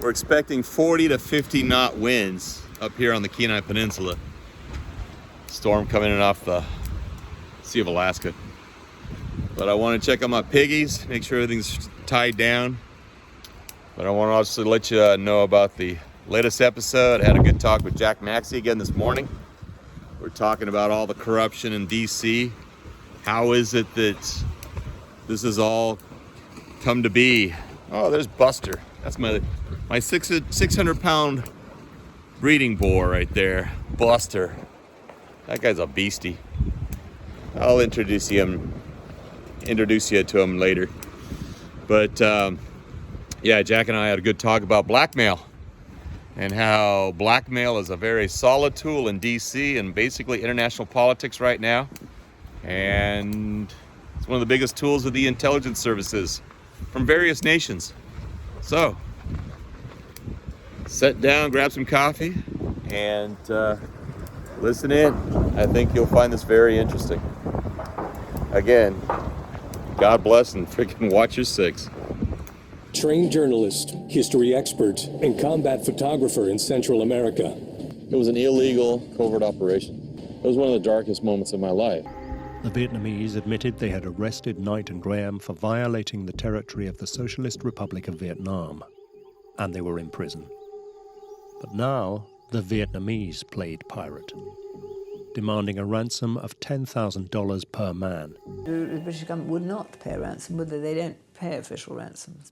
We're expecting 40 to 50 knot winds up here on the Kenai Peninsula. Storm coming in off the Sea of Alaska. But I want to check on my piggies, make sure everything's tied down. But I want to also let you know about the latest episode. I had a good talk with Jack Maxey again this morning. We're talking about all the corruption in D.C. How is it that this has all come to be? Oh, there's Buster. That's my 600-pound breeding boar right there. Buster. That guy's a beastie. I'll introduce you to him later. But yeah, Jack and I had a good talk about blackmail and how blackmail is a very solid tool in DC and basically international politics right now. And it's one of the biggest tools of the intelligence services from various nations. So, sit down, grab some coffee, and listen in. I think you'll find this very interesting. Again, God bless and freaking watch your six. Trained journalist, history expert, and combat photographer in Central America. It was an illegal covert operation. It was one of the darkest moments of my life. The Vietnamese admitted they had arrested Knight and Graham for violating the territory of the Socialist Republic of Vietnam, and they were in prison. But now, the Vietnamese played pirate, demanding a ransom of $10,000 per man. The British government would not pay a ransom, would they? They don't pay official ransoms.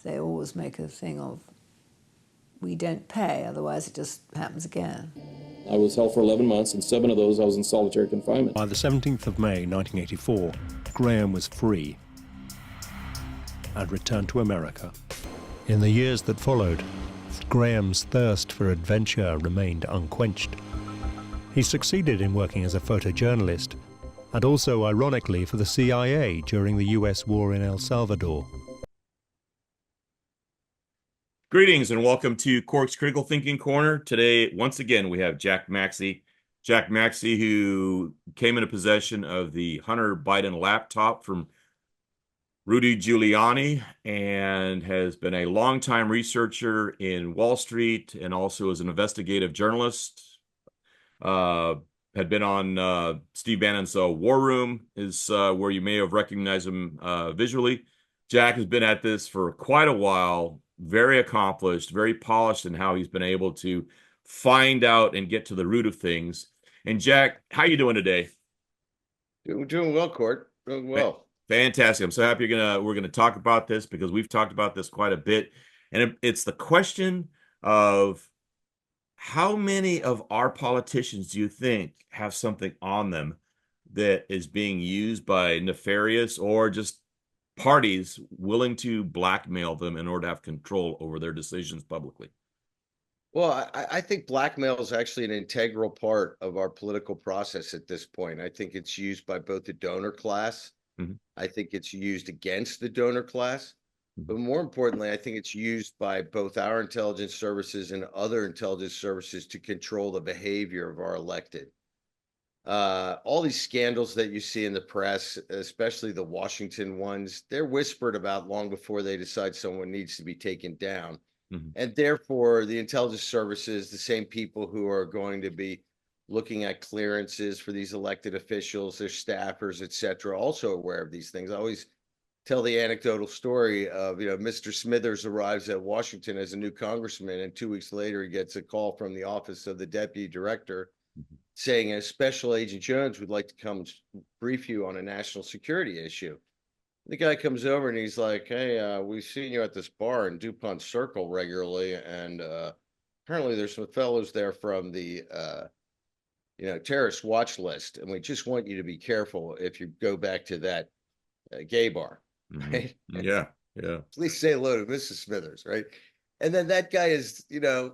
They always make a thing of, we don't pay, otherwise it just happens again. I was held for 11 months, and 7 of those I was in solitary confinement. By the 17th of May, 1984, Graham was free and returned to America. In the years that followed, Graham's thirst for adventure remained unquenched. He succeeded in working as a photojournalist, and also, ironically, for the CIA during the US war in El Salvador. Greetings and welcome to Cork's Critical Thinking Corner. Today, once again, we have Jack Maxey. Jack Maxey, who came into possession of the Hunter Biden laptop from Rudy Giuliani and has been a longtime researcher in Wall Street and also as an investigative journalist. Had been on Steve Bannon's War Room, is where you may have recognized him visually. Jack has been at this for quite a while. Very accomplished, very polished in how he's been able to find out and get to the root of things. And Jack, how you doing today? Doing well, Court. Doing well. Fantastic. I'm so happy we're gonna talk about this because we've talked about this quite a bit. And it's the question of how many of our politicians do you think have something on them that is being used by nefarious or just parties willing to blackmail them in order to have control over their decisions publicly? Well, I think blackmail is actually an integral part of our political process at this point. I think it's used by both the donor class. I think it's used against the donor class. But more importantly, I think it's used by both our intelligence services and other intelligence services to control the behavior of our elected. All these scandals that you see in the press, especially the Washington ones, they're whispered about long before they decide someone needs to be taken down. And therefore, the intelligence services, the same people who are going to be looking at clearances for these elected officials, their staffers, et cetera, also aware of these things. I always tell the anecdotal story of, Mr. Smithers arrives at Washington as a new congressman, and 2 weeks later, he gets a call from the office of the deputy director saying a Special Agent Jones would like to come brief you on a national security issue. The guy comes over and he's like, hey, we've seen you at this bar in DuPont Circle regularly, and apparently there's some fellows there from the terrorist watch list, and we just want you to be careful if you go back to that gay bar. Right? Yeah. Please say hello to Mrs. Smithers, right? And then that guy is,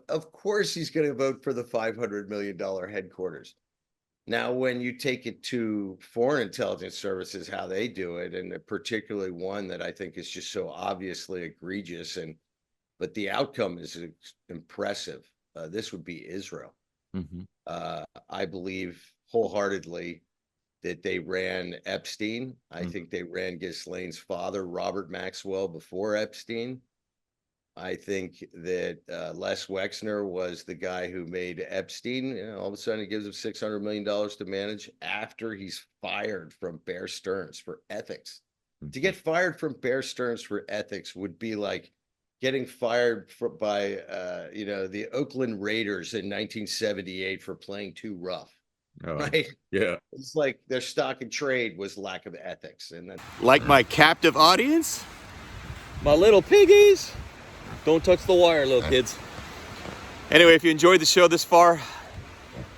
of course he's going to vote for the $500 million headquarters. Now, when you take it to foreign intelligence services, how they do it, and particularly one that I think is just so obviously egregious, but the outcome is impressive. This would be Israel. I believe wholeheartedly that they ran Epstein. I think they ran Ghislaine's father, Robert Maxwell, before Epstein. I think that Les Wexner was the guy who made Epstein. All of a sudden, he gives him $600 million to manage after he's fired from Bear Stearns for ethics. To get fired from Bear Stearns for ethics would be like getting fired by the Oakland Raiders in 1978 for playing too rough. Right? Yeah. It's like their stock and trade was lack of ethics. And then, Like my captive audience, my little piggies. Don't touch the wire, little kids. Anyway, if you enjoyed the show this far,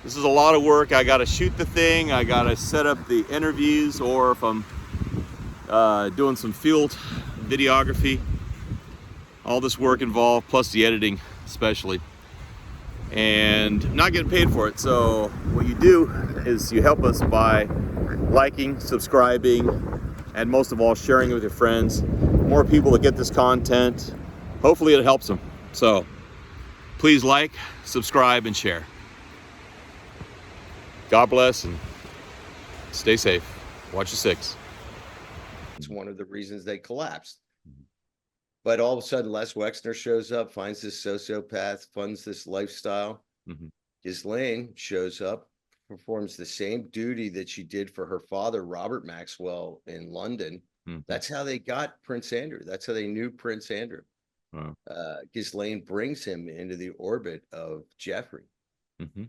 this is a lot of work. I got to shoot the thing. I got to set up the interviews, or if I'm doing some field videography, all this work involved, plus the editing especially. And I'm not getting paid for it. So what you do is you help us by liking, subscribing, and most of all, sharing it with your friends. More people that get this content, hopefully it helps them. So please like, subscribe, and share. God bless and stay safe. Watch the six. it's one of the reasons they collapsed. But all of a sudden, Les Wexner shows up, finds this sociopath, funds this lifestyle. Ghislaine shows up, performs the same duty that she did for her father, Robert Maxwell, in London. That's how they got Prince Andrew. That's how they knew Prince Andrew. Wow. Ghislaine brings him into the orbit of Jeffrey.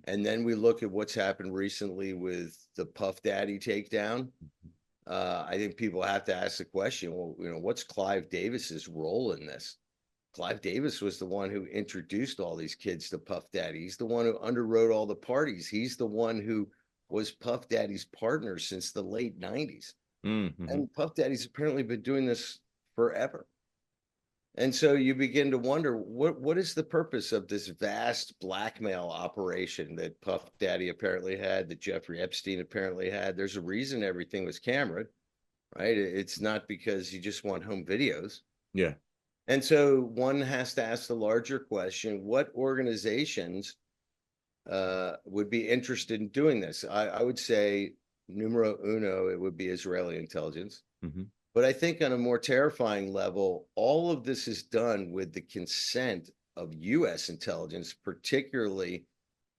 And then we look at what's happened recently with the Puff Daddy takedown. I think people have to ask the question, well, what's Clive Davis's role in this? Clive Davis was the one who introduced all these kids to Puff Daddy. He's the one who underwrote all the parties. He's the one who was Puff Daddy's partner since the late 90s. And Puff Daddy's apparently been doing this forever. And so you begin to wonder, what is the purpose of this vast blackmail operation that Puff Daddy apparently had, that Jeffrey Epstein apparently had? There's a reason everything was cameraed, right? It's not because you just want home videos. Yeah. And so one has to ask the larger question, what organizations would be interested in doing this? I would say numero uno, it would be Israeli intelligence. But I think on a more terrifying level, all of this is done with the consent of US intelligence, particularly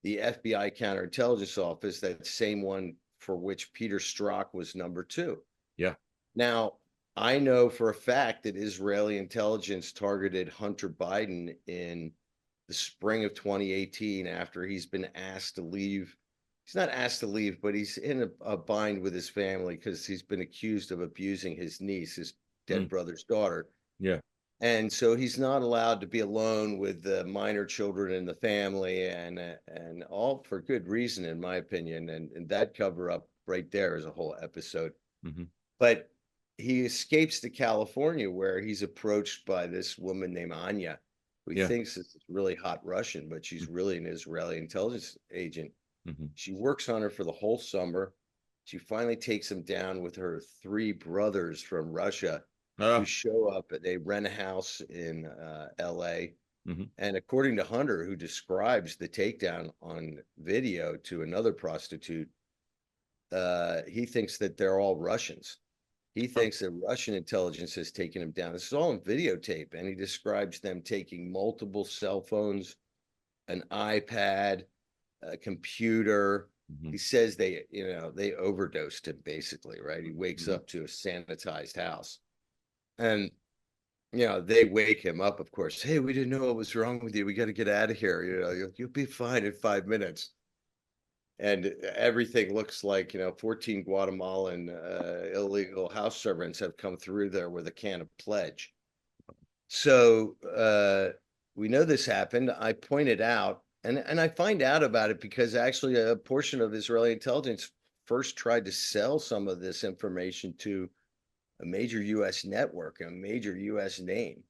the FBI counterintelligence office, that same one for which Peter Strzok was number 2. Yeah. Now, I know for a fact that Israeli intelligence targeted Hunter Biden in the spring of 2018 after he's been asked to leave. He's not asked to leave, but he's in a bind with his family because he's been accused of abusing his niece, his dead brother's daughter. Yeah. And so he's not allowed to be alone with the minor children in the family, and all for good reason, in my opinion. And that cover up right there is a whole episode. But he escapes to California, where he's approached by this woman named Anya, who he thinks is a really hot Russian, but she's really an Israeli intelligence agent. She works on her for the whole summer. She finally takes him down with her 3 brothers from Russia who show up. They rent a house in LA. And according to Hunter, who describes the takedown on video to another prostitute, he thinks that they're all Russians. He thinks that Russian intelligence has taken him down. This is all on videotape. And he describes them taking multiple cell phones, an iPad, a computer. He says they overdosed him, basically, right? He wakes up to a sanitized house, and they wake him up, of course. Hey, we didn't know what was wrong with you. We got to get out of here. You'll be fine in 5 minutes. And everything looks like 14 Guatemalan illegal house servants have come through there with a can of pledge. So we know this happened. I pointed out. And I find out about it because actually a portion of Israeli intelligence first tried to sell some of this information to a major U.S. network, a major U.S. name.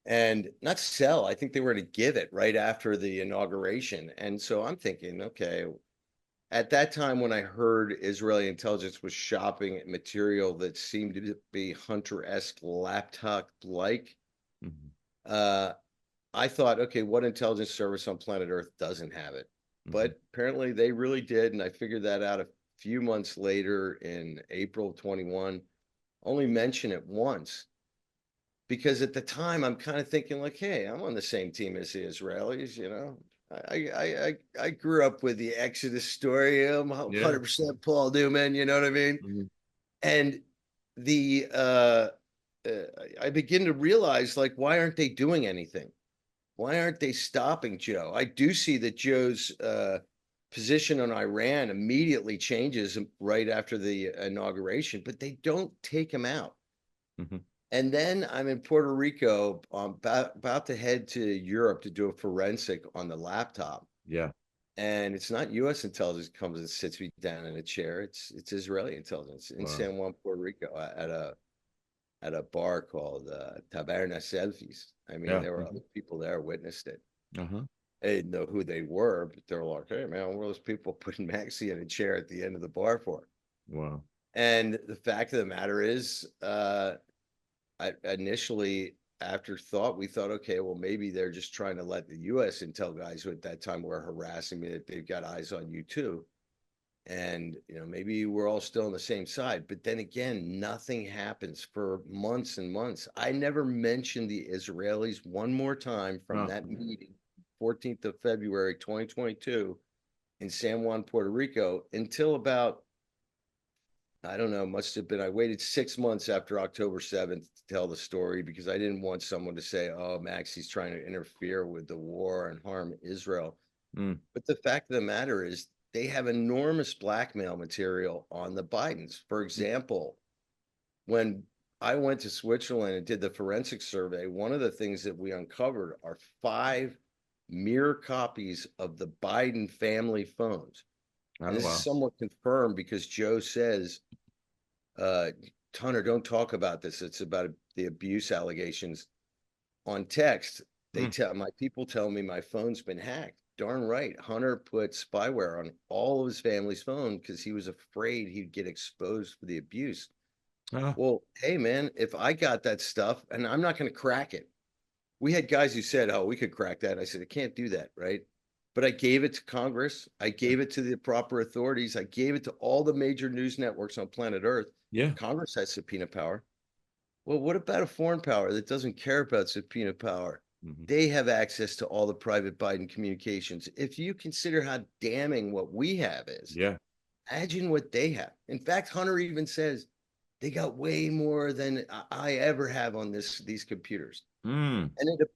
And not sell, I think they were to give it right after the inauguration. And so I'm thinking, okay, at that time when I heard Israeli intelligence was shopping material that seemed to be Hunter-esque laptop-like, I thought, okay, what intelligence service on planet Earth doesn't have it? But apparently they really did. And I figured that out a few months later in April of 21, only mention it once. because at the time I'm kind of thinking like, hey, I'm on the same team as the Israelis, you know. I grew up with the Exodus story. I'm 100% Paul Newman, you know what I mean? Mm-hmm. And the I begin to realize, like, why aren't they doing anything? Why aren't they stopping Joe? I do see that Joe's position on Iran immediately changes right after the inauguration, but they don't take him out. Mm-hmm. And then I'm in Puerto Rico, about to head to Europe to do a forensic on the laptop. Yeah. And it's not U.S. intelligence comes and sits me down in a chair. It's Israeli intelligence in San Juan, Puerto Rico, at a bar called Taberna Selfies. I mean, there were other people there witnessed it. Uh-huh. They didn't know who they were, but they're like, "Hey, man, what are those people putting Maxey in a chair at the end of the bar for?" Wow. And the fact of the matter is, I initially, after thought, we thought, okay, well, maybe they're just trying to let the U.S. intel guys who at that time were harassing me, that they've got eyes on you too. And, you know, maybe we're all still on the same side. But then again, nothing happens for months and months. I never mentioned the Israelis one more time from that meeting, 14th of February, 2022 in San Juan, Puerto Rico, until about, I don't know, must have been, I waited 6 months after October 7th to tell the story because I didn't want someone to say, oh, Maxey's trying to interfere with the war and harm Israel. But the fact of the matter is, they have enormous blackmail material on the Bidens. For example, when I went to Switzerland and did the forensic survey, one of the things that we uncovered are 5 mirror copies of the Biden family phones. And this is somewhat confirmed because Joe says, Hunter, don't talk about this. It's about the abuse allegations on text. My people tell me my phone's been hacked. Darn right. Hunter put spyware on all of his family's phone because he was afraid he'd get exposed for the abuse. Well, hey, man, if I got that stuff, and I'm not going to crack it. We had guys who said, oh, we could crack that. I said, I can't do that, right? But I gave it to Congress. I gave it to the proper authorities. I gave it to all the major news networks on planet Earth. Yeah. Congress has subpoena power. Well, what about a foreign power that doesn't care about subpoena power? They have access to all the private Biden communications. If you consider how damning what we have is, imagine what they have. In fact, Hunter even says they got way more than I ever have on these computers. And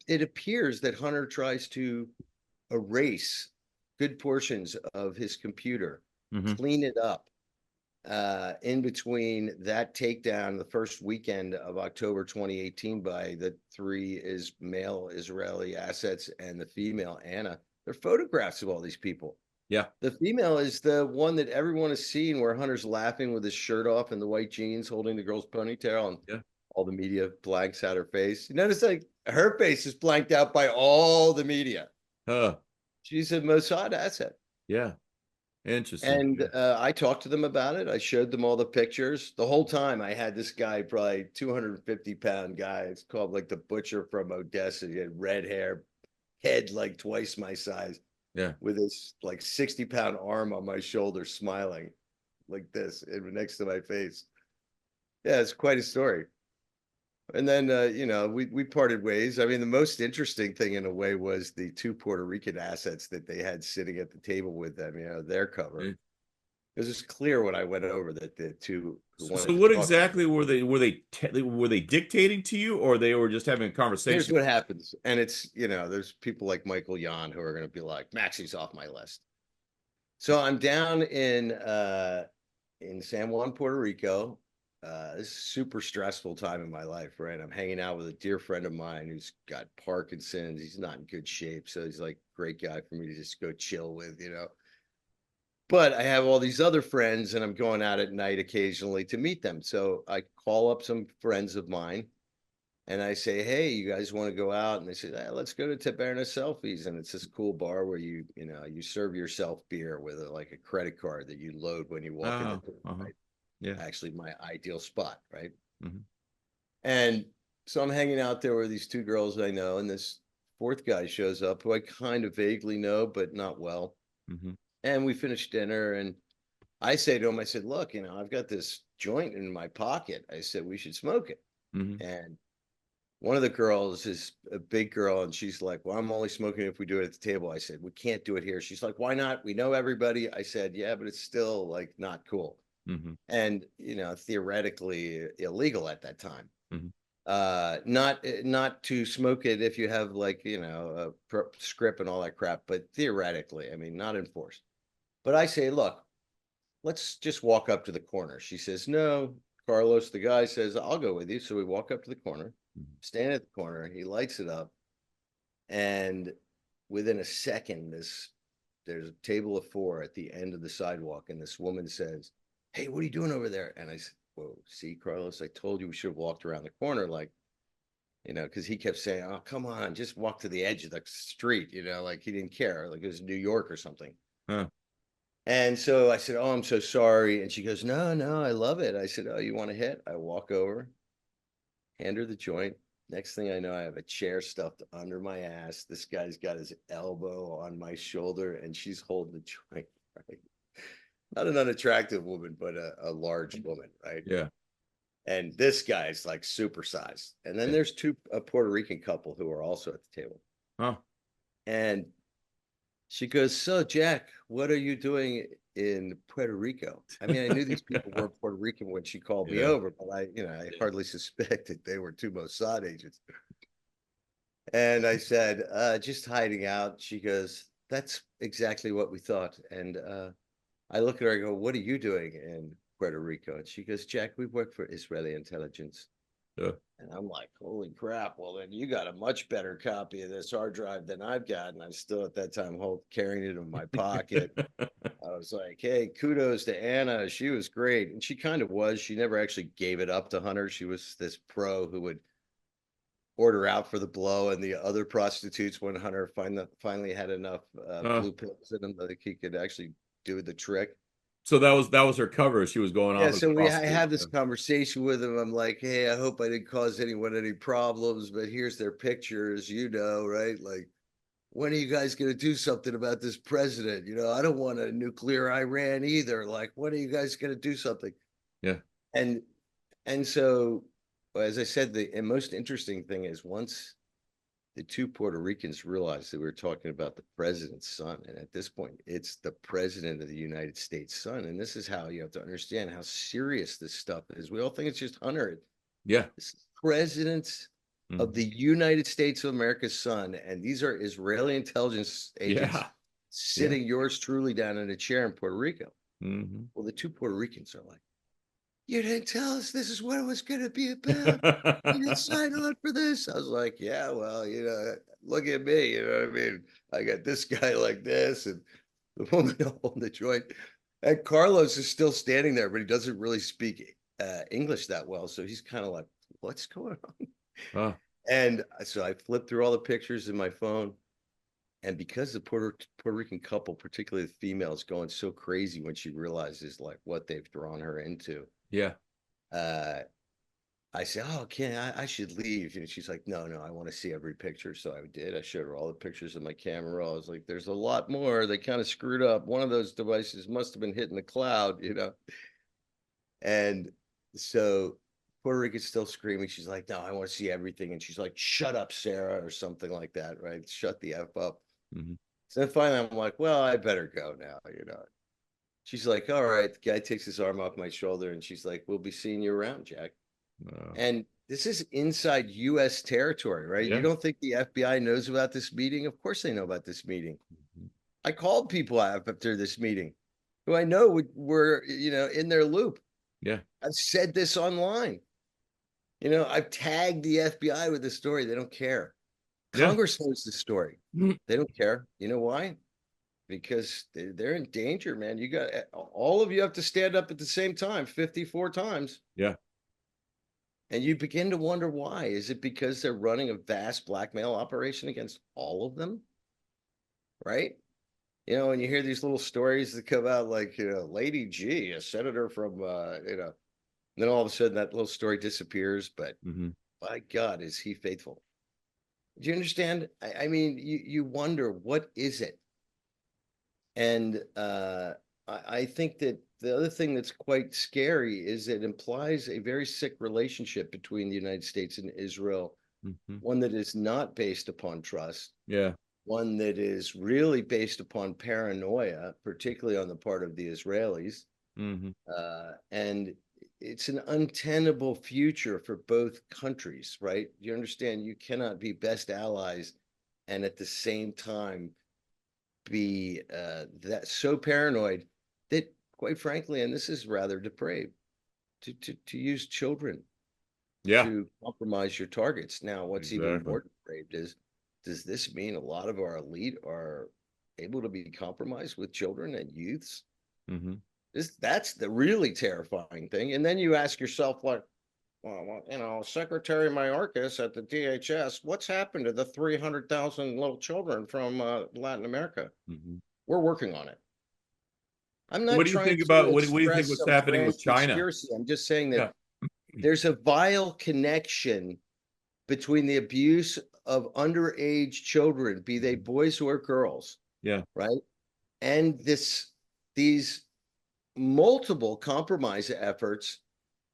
it appears that Hunter tries to erase good portions of his computer, clean it up. In between that takedown, the first weekend of October 2018, by the 3 male Israeli assets and the female Anna, they're photographs of all these people. Yeah. The female is the one that everyone has seen where Hunter's laughing with his shirt off and the white jeans holding the girl's ponytail, and all the media blanks out her face. You notice like her face is blanked out by all the media. She's a Mossad asset. Yeah. Interesting. And I talked to them about it. I showed them all the pictures. The whole time I had this guy, probably 250-pound guy. It's called like the butcher from Odessa. He had red hair, head like twice my size. Yeah. With his like 60-pound arm on my shoulder, smiling like this next to my face. Yeah, it's quite a story. And then, you know, we parted ways. I mean, the most interesting thing in a way was the 2 Puerto Rican assets that they had sitting at the table with them, you know, their cover. It was just clear when I went over that the 2. So what exactly were they dictating to you, or they were just having a conversation? Here's what happens. And it's, you know, there's people like Michael Yon who are going to be like, Maxey's off my list. So I'm down in San Juan, Puerto Rico. This is a super stressful time in my life, right? I'm hanging out with a dear friend of mine who's got Parkinson's. He's not in good shape. So he's like a great guy for me to just go chill with, you know. But I have all these other friends and I'm going out at night occasionally to meet them. So I call up some friends of mine and I say, hey, you guys want to go out? And they say, let's go to Taberna Selfies. And it's this cool bar where you serve yourself beer with like a credit card that you load when you walk in the door. Right? Yeah, actually my ideal spot, right? And so I'm hanging out there with these 2 girls I know, and this 4th guy shows up who I kind of vaguely know, but not well. And we finish dinner, and I say to him, I said, look, you know, I've got this joint in my pocket. I said, we should smoke it. And one of the girls is a big girl, and she's like, well, I'm only smoking if we do it at the table. I said, we can't do it here. She's like, why not? We know everybody. I said, yeah, but it's still like not cool. And, you know, theoretically illegal at that time. Not to smoke it if you have like, you know, a script and all that crap, but theoretically, I mean, not enforced. But I say, look, let's just walk up to the corner. She says, no. Carlos, the guy, says, I'll go with you. So we walk up to the corner, stand at the corner. He lights it up. And within a second, there's a table of 4 at the end of the sidewalk. And this woman says, hey, what are you doing over there? And I said, whoa, see, Carlos, I told you we should have walked around the corner. Like, you know, because he kept saying, oh, come on, just walk to the edge of the street. You know, like he didn't care. Like it was New York or something. And so I said, oh, I'm so sorry. And she goes, no, no, I love it. I said, oh, you want a hit? I walk over, hand her the joint. Next thing I know, I have a chair stuffed under my ass. This guy's got his elbow on my shoulder, and she's holding the joint, right? Not an unattractive woman, but a large woman, right? Yeah. And this guy's like supersized. And then there's a Puerto Rican couple who are also at the table. And she goes, so Jack, what are you doing in Puerto Rico? I mean, I knew these people were Puerto Rican when she called me over, but I hardly suspected they were 2 Mossad agents. And I said, just hiding out. She goes, that's exactly what we thought. And I look at her, I go, what are you doing in Puerto Rico? And she goes, Jack, we work for Israeli intelligence. And I'm like, holy crap. Well, then you got a much better copy of this hard drive than I've got. And I'm still at that time carrying it in my pocket. I was like, hey, kudos to Anna. She was great. And she kind of was. She never actually gave it up to Hunter. She was this pro who would order out for the blow, and the other prostitutes, when Hunter finally had enough blue pills in him that he could actually do the trick. So that was her cover. She was going off. So I had this conversation with him. I'm like, hey, I hope I didn't cause anyone any problems, but here's their pictures, you know, right? Like, when are you guys going to do something about this president? You know, I don't want a nuclear Iran either. Like, when are you guys going to do something? Yeah. And so, as I said, the most interesting thing is once the 2 Puerto Ricans realized that we were talking about the president's son. And at this point, it's the president of the United States' son. And this is how you have to understand how serious this stuff is. We all think it's just Hunter. Yeah. This is president's of the United States of America's son. And these are Israeli intelligence agents sitting yours truly down in a chair in Puerto Rico. Well, the 2 Puerto Ricans are like, you didn't tell us this is what it was going to be about. You didn't sign on for this. I was like, yeah, well, you know, look at me. You know what I mean? I got this guy like this and the woman holding the joint. And Carlos is still standing there, but he doesn't really speak English that well. So he's kind of like, what's going on? And so I flipped through all the pictures in my phone. And because the Puerto Rican couple, particularly the female, is going so crazy when she realizes like what they've drawn her into. Yeah. I said, oh, I should leave. And she's like, no, I want to see every picture. So I did. I showed her all the pictures of my camera. I was like, there's a lot more. They kind of screwed up. One of those devices must have been hitting the cloud, you know? And so Puerto Rican's still screaming. She's like, no, I want to see everything. And she's like, shut up, Sarah, or something like that, right? Shut the F up. So then finally I'm like, well, I better go now, you know? She's like, all right. The guy takes his arm off my shoulder and she's like, we'll be seeing you around, Jack. And this is inside US territory, right? You don't think the FBI knows about this meeting? Of course they know about this meeting. I called people after this meeting who I know were, you know, in their loop. Yeah. I've said this online. You know, I've tagged the FBI with this story. They don't care. Congress knows the story. They don't care. You know why? Because they're in danger, man. You got all of you have to stand up at the same time 54 times. Yeah. And you begin to wonder why. Is it because they're running a vast blackmail operation against all of them? Right? You know, when you hear these little stories that come out like, you know, Lady G, a senator from, you know, then all of a sudden that little story disappears. But by God, is he faithful? Do you understand? I mean, you wonder, what is it? And I think that the other thing that's quite scary is it implies a very sick relationship between the United States and Israel one that is not based upon trust, Yeah. one that is really based upon paranoia, particularly on the part of the Israelis. And it's an untenable future for both countries, right? You understand you cannot be best allies and at the same time be that so paranoid that, quite frankly, and this is rather depraved, to use children Yeah. to compromise your targets. Now, what's even Exactly. more depraved is, does this mean a lot of our elite are able to be compromised with children and youths? That's the really terrifying thing. And then you ask yourself, like, well, Secretary Mayorkas at the DHS, what's happened to the 300,000 little children from Latin America? We're working on it. I'm not What do you trying think to about what do you think express what's some happening grand with China? conspiracy. I'm just saying Yeah. that there's a vile connection between the abuse of underage children, be they boys or girls, Yeah. right? And these multiple compromise efforts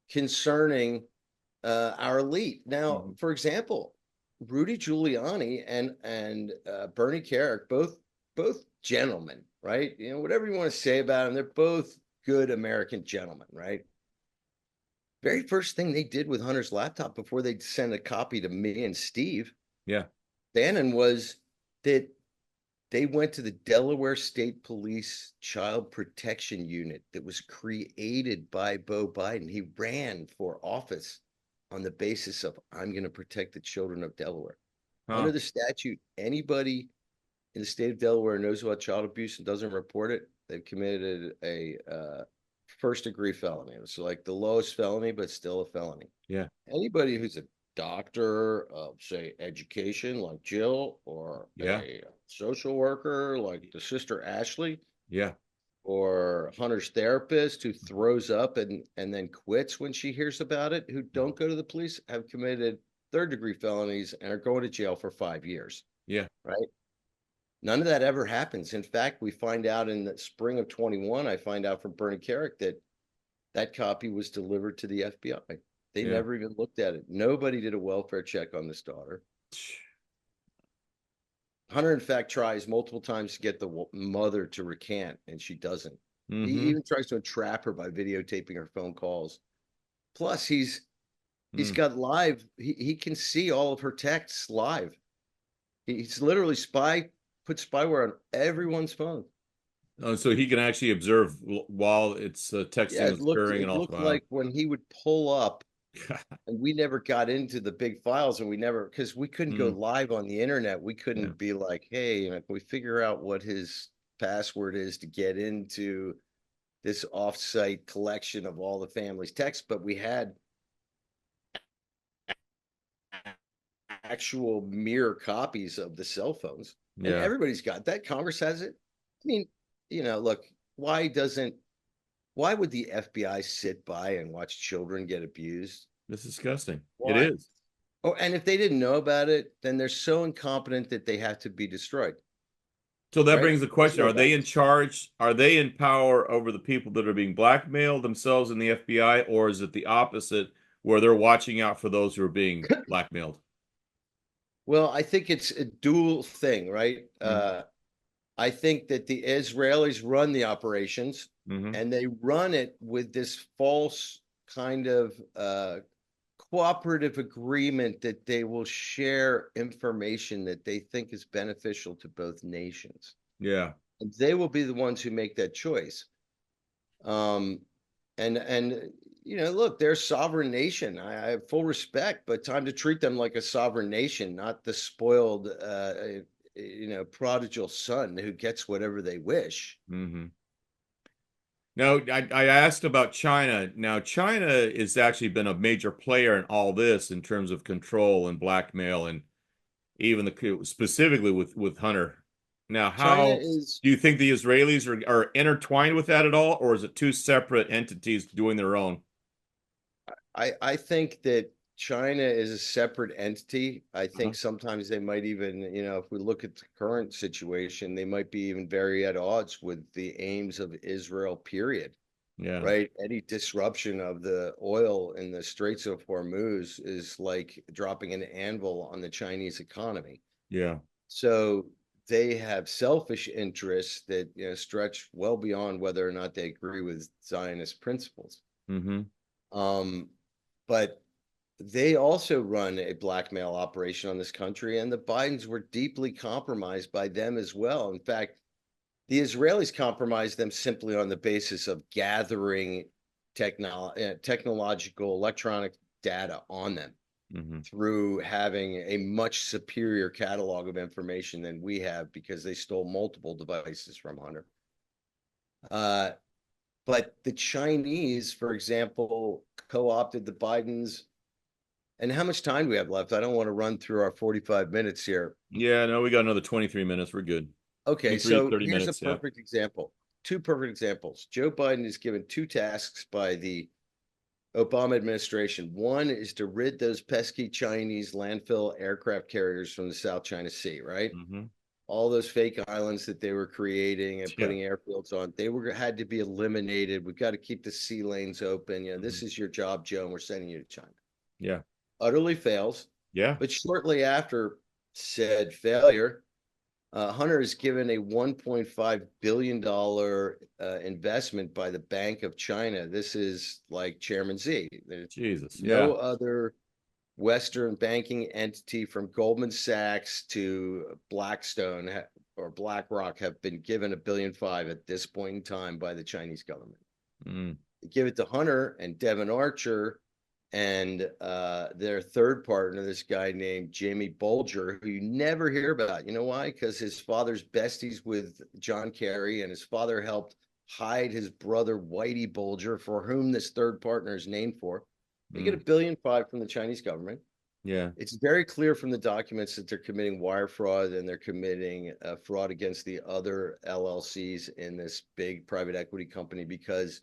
concerning our elite. Now, for example, Rudy Giuliani and Bernie Kerik, both gentlemen, right? You know, whatever you want to say about them, they're both good American gentlemen, right? Very first thing they did with Hunter's laptop before they sent a copy to me and Steve Yeah. Bannon was that they went to the Delaware State Police Child Protection Unit that was created by Beau Biden. He ran for office on the basis of, I'm going to protect the children of Delaware. Under the statute, anybody in the state of Delaware knows about child abuse and doesn't report it, they've committed a first-degree felony. It's like the lowest felony, but still a felony. Yeah. Anybody who's a doctor of, say, education, like Jill, or a social worker, like the sister Ashley, Yeah. or Hunter's therapist who throws up and then quits when she hears about it, who don't go to the police, have committed third-degree felonies and are going to jail for 5 years. Yeah. Right? None of that ever happens. In fact, we find out in the spring of 21, I find out from Bernie Kerik that that copy was delivered to the FBI. They never even looked at it. Nobody did a welfare check on this daughter. Hunter, in fact, tries multiple times to get the mother to recant, and she doesn't. He even tries to entrap her by videotaping her phone calls. Plus, he's got live. He can see all of her texts live. He's literally put spyware on everyone's phone. Oh, so he can actually observe while it's texting is occurring and It all. looked like when he would pull up, and we never got into the big files, and we never, because we couldn't go live on the internet. We couldn't be like, hey, can we figure out what his password is to get into this offsite collection of all the family's texts, but we had actual mirror copies of the cell phones, and everybody's got that. Congress has it. I mean, look, why would the FBI sit by and watch children get abused? It's disgusting. Why? It is. Oh, and if they didn't know about it, then they're so incompetent that they have to be destroyed. So that brings the question, are they in charge? Are they in power over the people that are being blackmailed themselves in the FBI, or is it the opposite, where they're watching out for those who are being blackmailed? Well, I think it's a dual thing, right? I think that the Israelis run the operations, and they run it with this false kind of cooperative agreement that they will share information that they think is beneficial to both nations. Yeah. And they will be the ones who make that choice. And look, they're a sovereign nation. I have full respect, but time to treat them like a sovereign nation, not the spoiled prodigal son who gets whatever they wish. Now, I asked about China. Now, China has actually been a major player in all this in terms of control and blackmail, and even specifically with Hunter. Now, how do you think the Israelis are intertwined with that at all, or is it two separate entities doing their own? I think that China is a separate entity. I think sometimes they might even, if we look at the current situation, they might be even very at odds with the aims of Israel, period. Yeah. right? Any disruption of the oil in the Straits of Hormuz is like dropping an anvil on the Chinese economy. Yeah. So they have selfish interests that, you know, stretch well beyond whether or not they agree with Zionist principles. Mm-hmm. But they also run a blackmail operation on this country, and the Bidens were deeply compromised by them as well. In fact, the Israelis compromised them simply on the basis of gathering technological electronic data on them Mm-hmm. through having a much superior catalog of information than we have because they stole multiple devices from Hunter. But the Chinese, for example, co-opted the Bidens. And how much time do we have left? I don't want to run through our 45 minutes here. Yeah, no, we got another 23 minutes. We're good. Okay, 23, so 30 here's minutes, a perfect example. Two perfect examples. Joe Biden is given two tasks by the Obama administration. One is to rid those pesky Chinese landfill aircraft carriers from the South China Sea, right? Mm-hmm. All those fake islands that they were creating and Yeah. putting airfields on, had to be eliminated. We've got to keep the sea lanes open. You know, this is your job, Joe, and we're sending you to China. Yeah. Utterly fails. Yeah. But shortly after said failure, Hunter is given a $1.5 billion investment by the Bank of China. This is like Chairman Z. There's Jesus. no Yeah. other Western banking entity from Goldman Sachs to Blackstone or BlackRock have been given $1.5 billion at this point in time by the Chinese government. Mm. Give it to Hunter and Devin Archer and their third partner, this guy named Jamie Bolger, who you never hear about. You know why? Because his father's besties with John Kerry, and his father helped hide his brother Whitey Bulger, for whom this third partner is named for. They get $1.5 billion from the Chinese government. Yeah. It's very clear from the documents that they're committing wire fraud and they're committing fraud against the other LLCs in this big private equity company, because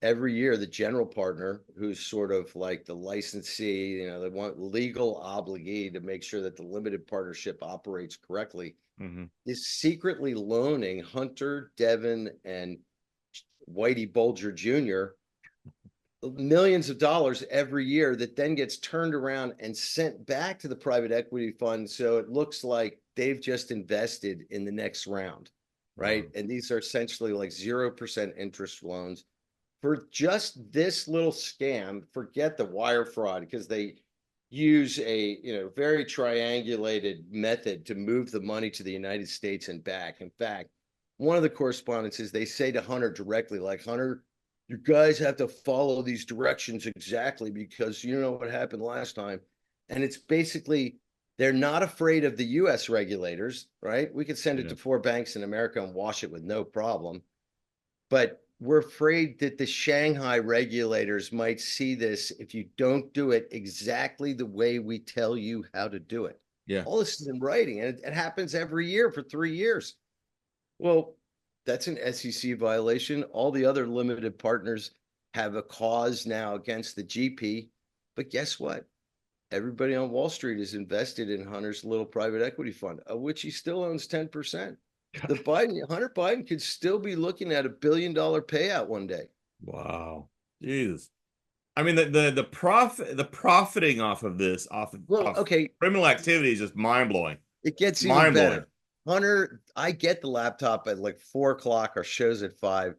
every year the general partner, who's sort of like the licensee, you know, they want legal obligee to make sure that the limited partnership operates correctly, is secretly loaning Hunter, Devin, and Whitey Bulger Jr. millions of dollars every year that then gets turned around and sent back to the private equity fund. So it looks like they've just invested in the next round, right? And these are essentially like 0% interest loans. For just this little scam, forget the wire fraud, because they use a very triangulated method to move the money to the United States and back. In fact, one of the correspondences, they say to Hunter directly, like, Hunter, you guys have to follow these directions exactly because you know what happened last time. And it's basically, they're not afraid of the US regulators, right? We could send it to 4 banks in America and wash it with no problem. But we're afraid that the Shanghai regulators might see this if you don't do it exactly the way we tell you how to do it. Yeah. All this is in writing, and it happens every year for 3 years. Well, that's an SEC violation. All the other limited partners have a cause now against the GP. But guess what? Everybody on Wall Street is invested in Hunter's little private equity fund, of which he still owns 10%. Hunter Biden could still be looking at $1 billion payout one day. Wow. Jesus. I mean, the profiting off of this, off criminal activity is just mind-blowing. It gets even better. Hunter, I get the laptop at like 4:00. Our show's at 5.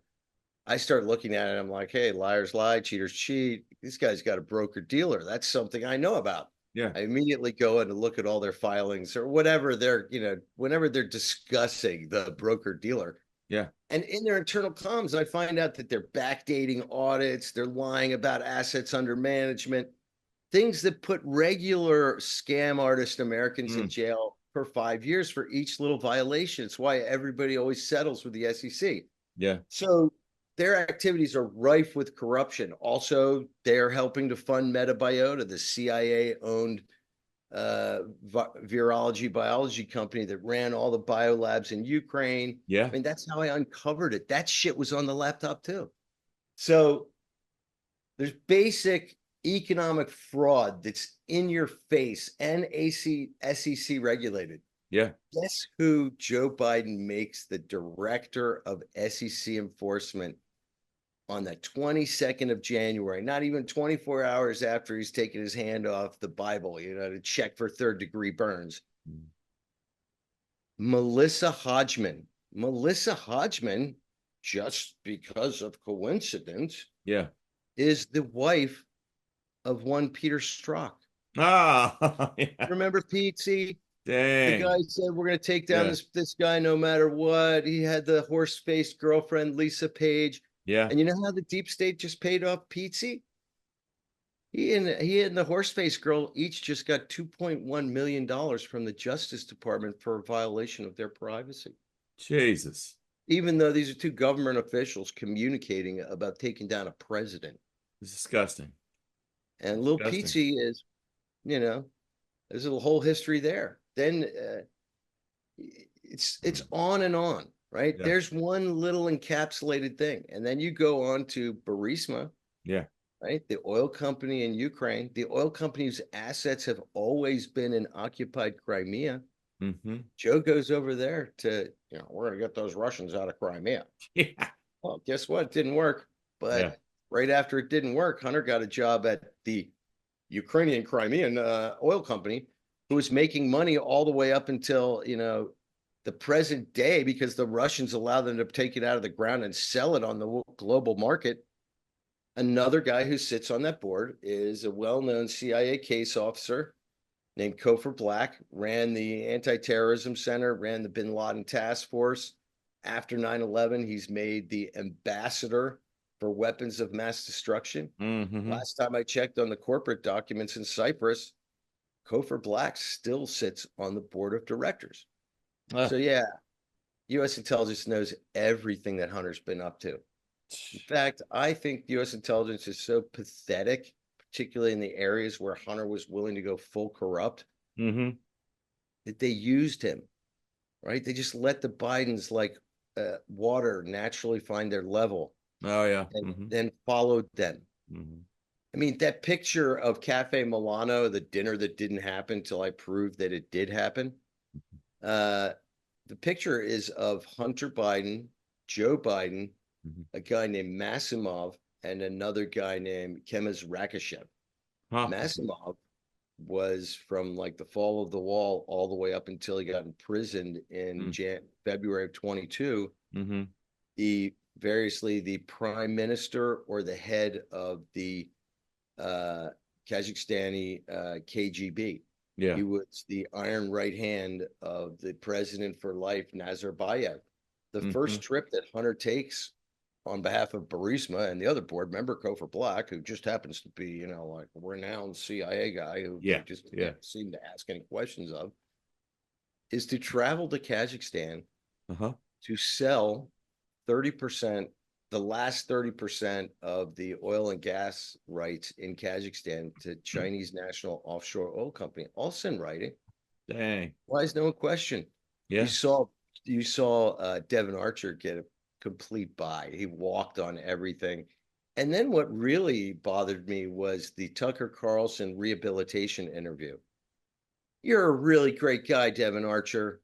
I start looking at it. I'm like, hey, liars lie, cheaters cheat. This guy's got a broker dealer. That's something I know about. Yeah. I immediately go in and look at all their filings or whatever they're, whenever they're discussing the broker dealer. Yeah. And in their internal comms, I find out that they're backdating audits. They're lying about assets under management, things that put regular scam artist Americans in jail for 5 years for each little violation. It's why everybody always settles with the SEC. Yeah. So their activities are rife with corruption. Also, they're helping to fund Metabiota, the CIA-owned virology biology company that ran all the biolabs in Ukraine. Yeah. I mean, that's how I uncovered it. That shit was on the laptop too. So there's basic economic fraud that's in your face and SEC regulated. Yeah. Guess who Joe Biden makes the director of SEC enforcement on the 22nd of January, not even 24 hours after he's taken his hand off the Bible, to check for third-degree burns. Melissa Hodgman, just because of coincidence, is the wife of one Peter Strzok. Yeah. Remember Pete? Dang. The guy said, we're going to take down this guy no matter what. He had the horse-faced girlfriend, Lisa Page. Yeah. And you know how the deep state just paid off Pete? He and the horse-faced girl each just got $2.1 million from the Justice Department for a violation of their privacy. Jesus. Even though these are two government officials communicating about taking down a president. It's disgusting. And little Pete is, there's a whole history there. Then it's on and on, right? Yeah. There's one little encapsulated thing. And then you go on to Burisma. Yeah. Right? The oil company in Ukraine, the oil company's assets have always been in occupied Crimea. Mm-hmm. Joe goes over there to, we're going to get those Russians out of Crimea. Yeah. Well, guess what? It didn't work. But right after it didn't work, Hunter got a job at the Ukrainian Crimean oil company, who was making money all the way up until, the present day, because the Russians allowed them to take it out of the ground and sell it on the global market. Another guy who sits on that board is a well-known CIA case officer named Cofer Black, ran the Anti-Terrorism Center, ran the Bin Laden Task Force. After 9/11, he's made the ambassador for weapons of mass destruction. Mm-hmm. Last time I checked on the corporate documents in Cyprus, Cofer Black still sits on the board of directors. So yeah, U.S. intelligence knows everything that Hunter's been up to. In fact, I think U.S. intelligence is so pathetic, particularly in the areas where Hunter was willing to go full corrupt, that they used him, right? They just let the Bidens, like water, naturally find their level. Oh, yeah. And then followed them. I mean, that picture of Cafe Milano, the dinner that didn't happen until I proved that it did happen. The picture is of Hunter Biden, Joe Biden, a guy named Masimov, and another guy named Kemez Rakishev. Masimov was from like the fall of the wall all the way up until he got imprisoned in February of 22. The variously the prime minister or the head of the Kazakhstani KGB. Yeah. He was the iron right hand of the president for life, Nazarbayev. The first trip that Hunter takes on behalf of Burisma and the other board member, Cofer Black, who just happens to be, like a renowned CIA guy who just can't seem to ask any questions of, is to travel to Kazakhstan to sell 30%, the last 30% of the oil and gas rights in Kazakhstan to Chinese National Offshore Oil Company, also in writing. Dang. Why is no one question? Yeah. You saw Devin Archer get a complete buy. He walked on everything. And then what really bothered me was the Tucker Carlson rehabilitation interview. You're a really great guy, Devin Archer.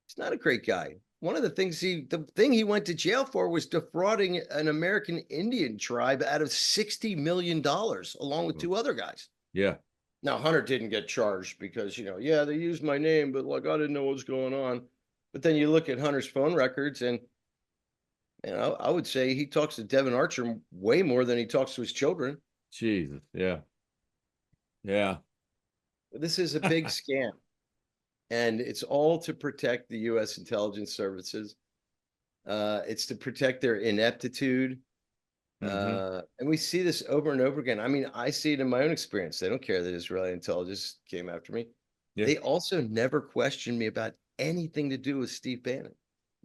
He's not a great guy. One of the things the thing he went to jail for was defrauding an American Indian tribe out of $60 million, along with two other guys. Yeah. Now, Hunter didn't get charged because, they used my name, but like, I didn't know what was going on. But then you look at Hunter's phone records and, I would say he talks to Devin Archer way more than he talks to his children. Jesus. Yeah. Yeah. This is a big scam. And it's all to protect the U.S. intelligence services. It's to protect their ineptitude. And we see this over and over again. I mean, I see it in my own experience. They don't care that Israeli intelligence came after me. Yeah. They also never questioned me about anything to do with Steve Bannon.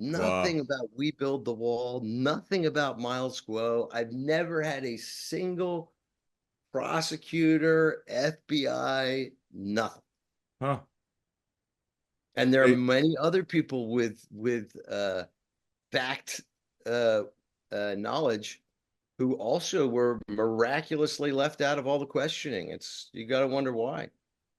Nothing about We Build the Wall. Nothing about Miles Guo. I've never had a single prosecutor, FBI, nothing. And there are many other people with fact knowledge who also were miraculously left out of all the questioning. You got to wonder why.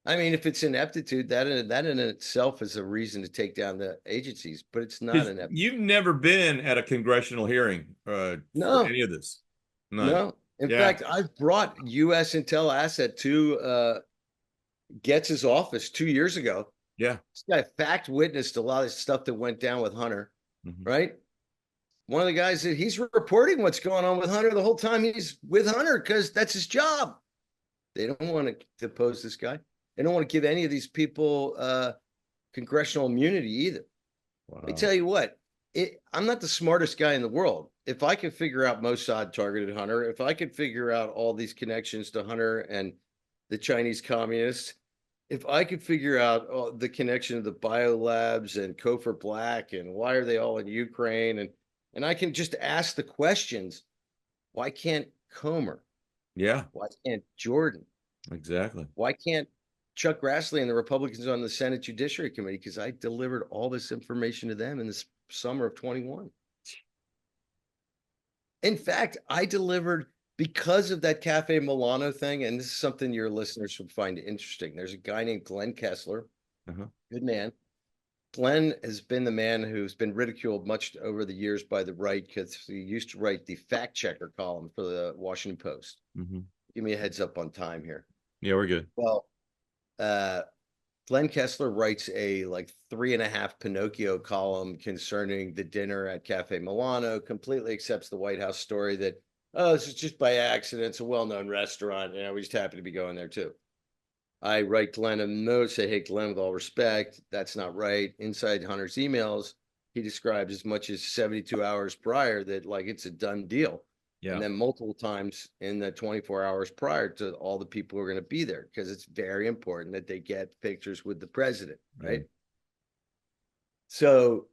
I mean, if it's ineptitude, that in itself is a reason to take down the agencies, but it's not 'Cause ineptitude. you've never been at a congressional hearing for No, any of this. None. no. In Yeah. fact, I've brought US Intel asset to Getz's office 2 years ago. Yeah. This guy fact witnessed a lot of stuff that went down with Hunter, right? One of the guys that he's reporting what's going on with Hunter the whole time he's with Hunter because that's his job. They don't want to depose this guy. They don't want to give any of these people congressional immunity either. Wow. Let me tell you what, I'm not the smartest guy in the world. If I could figure out Mossad targeted Hunter, if I could figure out all these connections to Hunter and the Chinese communists, if I could figure out the connection of the biolabs and Kofor Black and why are they all in Ukraine, and I can just ask the questions, why can't Comer? Yeah. Why can't Jordan? Exactly. Why can't Chuck Grassley and the Republicans on the Senate Judiciary Committee? Because I delivered all this information to them in the summer of 21. In fact, I delivered because of that Cafe Milano thing, and this is something your listeners would find interesting. There's a guy named Glenn Kessler, good man. Glenn has been the man who's been ridiculed much over the years by the right because he used to write the fact checker column for the Washington Post. Give me a heads up on time here. Yeah, we're good. Well, Glenn Kessler writes a like 3.5 Pinocchio column concerning the dinner at Cafe Milano, completely accepts the White House story that, oh, this is just by accident. It's a well-known restaurant. We just happen to be going there too. I write Glenn a note, say, hey, Glenn, with all respect, that's not right. Inside Hunter's emails, he describes as much as 72 hours prior that like it's a done deal. Yeah. And then multiple times in the 24 hours prior to all the people who are going to be there, because it's very important that they get pictures with the president, right? So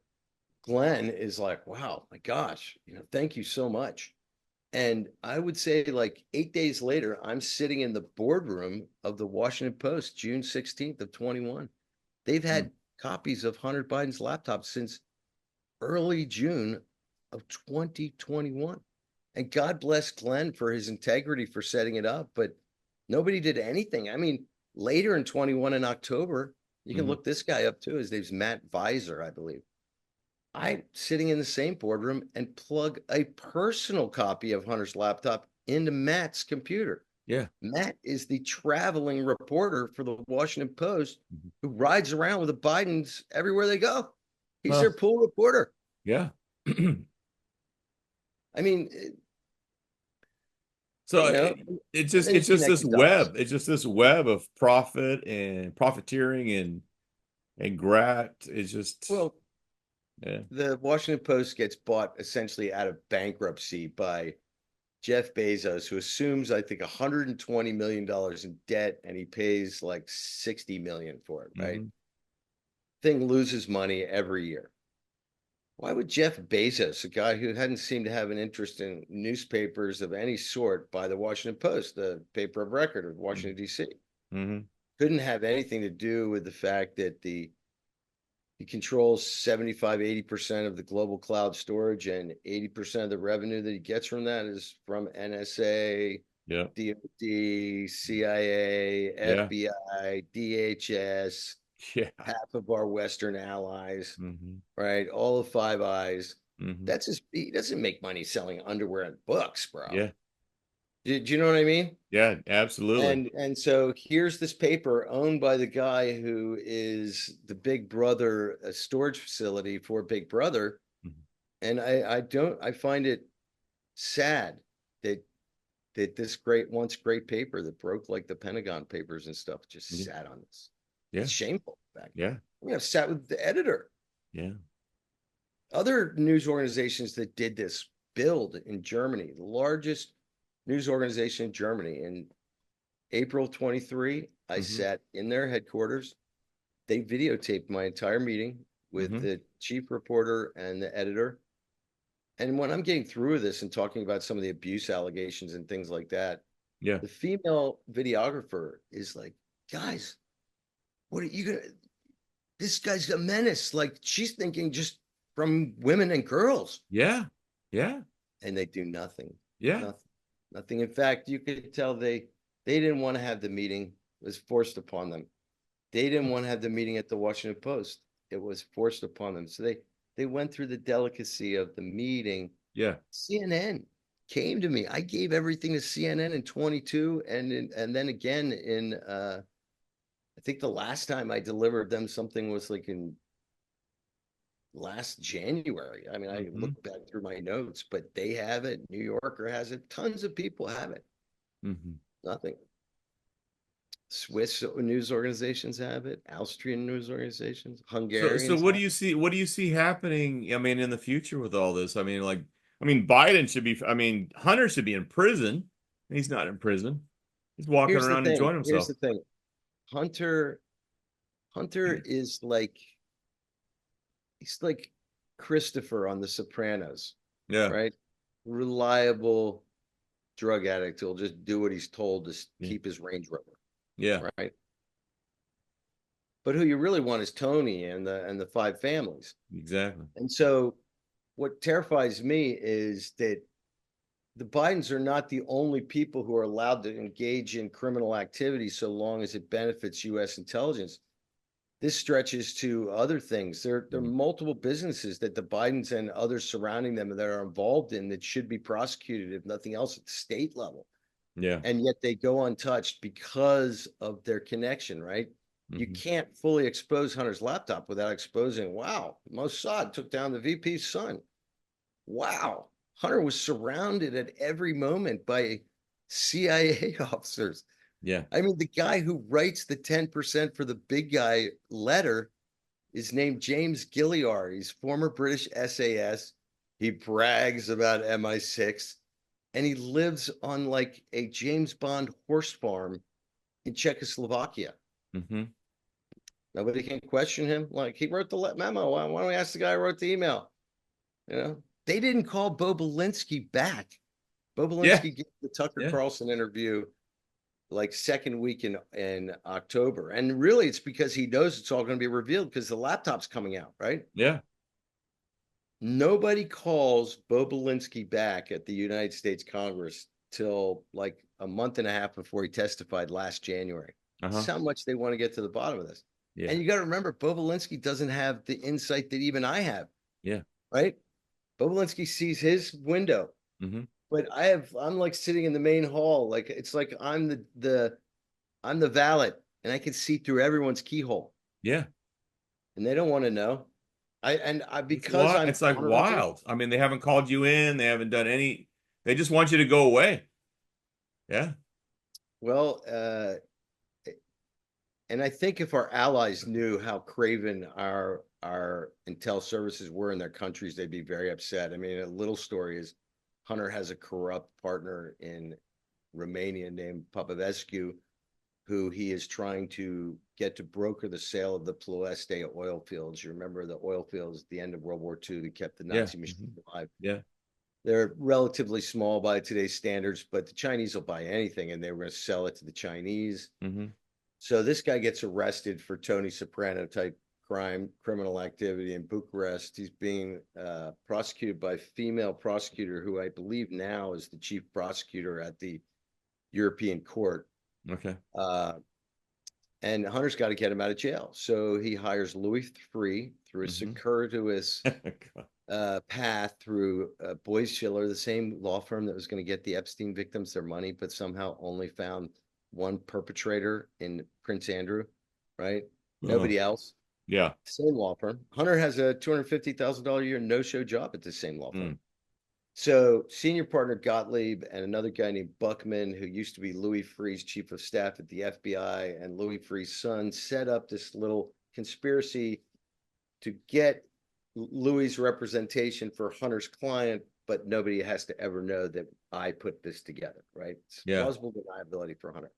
Glenn is like, wow, my gosh, thank you so much. And I would say like 8 days later, I'm sitting in the boardroom of the Washington Post, June 16th of 21. They've had copies of Hunter Biden's laptop since early June of 2021. And God bless Glenn for his integrity for setting it up, but nobody did anything. I mean, later in 21 in October, you can look this guy up too. His name's Matt Visor, I believe. I'm sitting in the same boardroom and plug a personal copy of Hunter's laptop into Matt's computer. Yeah. Matt is the traveling reporter for the Washington Post who rides around with the Bidens everywhere they go. He's their pool reporter. Yeah. I mean, so it's just this web. It's just this web of profit and profiteering and graft. It's just the Washington Post gets bought essentially out of bankruptcy by Jeff Bezos, who assumes, I think, $120 million in debt, and he pays like $60 million for it, right? Thing loses money every year. Why would Jeff Bezos, a guy who hadn't seemed to have an interest in newspapers of any sort, buy the Washington Post, the paper of record of Washington, D.C.? Couldn't have anything to do with the fact that he controls 75-80% of the global cloud storage, and 80% of the revenue that he gets from that is from NSA, DOD, CIA, FBI, DHS, half of our Western allies, right? All of Five Eyes. That's he doesn't make money selling underwear and books, bro. Yeah. Do you know what I mean? Yeah, absolutely. And so here's this paper owned by the guy who is the Big Brother storage facility for Big Brother. And I find it sad that this once great paper that broke like the Pentagon papers and stuff just sat on this. Yeah. It's shameful. In fact. Yeah. I've sat with the editor. Yeah. Other news organizations that did this, Bild in Germany, the largest news organization in Germany. In April 23, I sat in their headquarters. They videotaped my entire meeting with the chief reporter and the editor. And when I'm getting through this and talking about some of the abuse allegations and things like that, the female videographer is like, guys, what are you gonna, this guy's a menace. Like, she's thinking just from women and girls. Yeah. Yeah. And they do nothing. Yeah. Nothing. In fact, you could tell they didn't want to have the meeting. It was forced upon them. They didn't want to have the meeting at the Washington Post. It was forced upon them. So they went through the delicacy of the meeting. Yeah. CNN came to me. I gave everything to CNN in 22 and then again in I think the last time I delivered them something was like in last January. I mean, I look back through my notes, but they have it. New Yorker has it. Tons of people have it. Nothing. Swiss news organizations have it. Austrian news organizations. Hungarians. So what do you see? What do you see happening? I mean, in the future with all this? I mean, Biden should be. I mean, Hunter should be in prison. He's not in prison. He's walking around enjoying himself. Here's the thing. Hunter is like, he's like Christopher on The Sopranos. Yeah. Right. Reliable drug addict who'll just do what he's told to keep his Range Rover. Yeah. Right. But who you really want is Tony and the five families. Exactly. And so what terrifies me is that the Bidens are not the only people who are allowed to engage in criminal activity so long as it benefits U.S. intelligence. This stretches to other things. There are multiple businesses that the Bidens and others surrounding them that are involved in that should be prosecuted, if nothing else, at the state level. Yeah. And yet they go untouched because of their connection, right? You can't fully expose Hunter's laptop without exposing, wow, Mossad took down the VP's son. Wow. Hunter was surrounded at every moment by CIA officers. Yeah. I mean, the guy who writes the 10% for the big guy letter is named James Gilliard. He's former British SAS. He brags about MI6. And he lives on like a James Bond horse farm in Czechoslovakia. Nobody can question him. Like, he wrote the memo. Why don't we ask the guy who wrote the email? You know, they didn't call Bobulinski back. Bobulinski gave the Tucker Carlson interview like second week in October. And really, it's because he knows it's all going to be revealed because the laptop's coming out, right? Yeah. Nobody calls Bobulinski back at the United States Congress till like a month and a half before he testified last January. That's how much they want to get to the bottom of this. Yeah. And you got to remember, Bobulinski doesn't have the insight that even I have. Yeah. Right? Bobulinski sees his window. But I'm like sitting in the main hall. Like, it's like I'm the valet and I can see through everyone's keyhole. Yeah. And they don't want to know. It's like wild. I mean, they haven't called you in. They haven't done any. They just want you to go away. Yeah. Well, and I think if our allies knew how craven our intel services were in their countries, they'd be very upset. I mean, a little story is Hunter has a corrupt partner in Romania named Popescu, who he is trying to get to broker the sale of the Ploeste oil fields. You remember the oil fields at the end of World War II that kept the Nazi machine alive. Yeah. They're relatively small by today's standards, but the Chinese will buy anything and they were going to sell it to the Chinese. So this guy gets arrested for Tony Soprano type criminal activity in Bucharest. He's being prosecuted by a female prosecutor who I believe now is the chief prosecutor at the European Court. Okay. And Hunter's got to get him out of jail. So he hires Louis Freeh through a circuitous path through Boyce Schiller, the same law firm that was going to get the Epstein victims their money, but somehow only found one perpetrator in Prince Andrew, right? Nobody else. Yeah. Same law firm. Hunter has a $250,000 a year no-show job at the same law firm. So senior partner Gottlieb and another guy named Buckman, who used to be Louis Freeh's chief of staff at the FBI, and Louis Freeh's son set up this little conspiracy to get Louis's representation for Hunter's client, but nobody has to ever know that I put this together, right? It's plausible deniability for Hunter.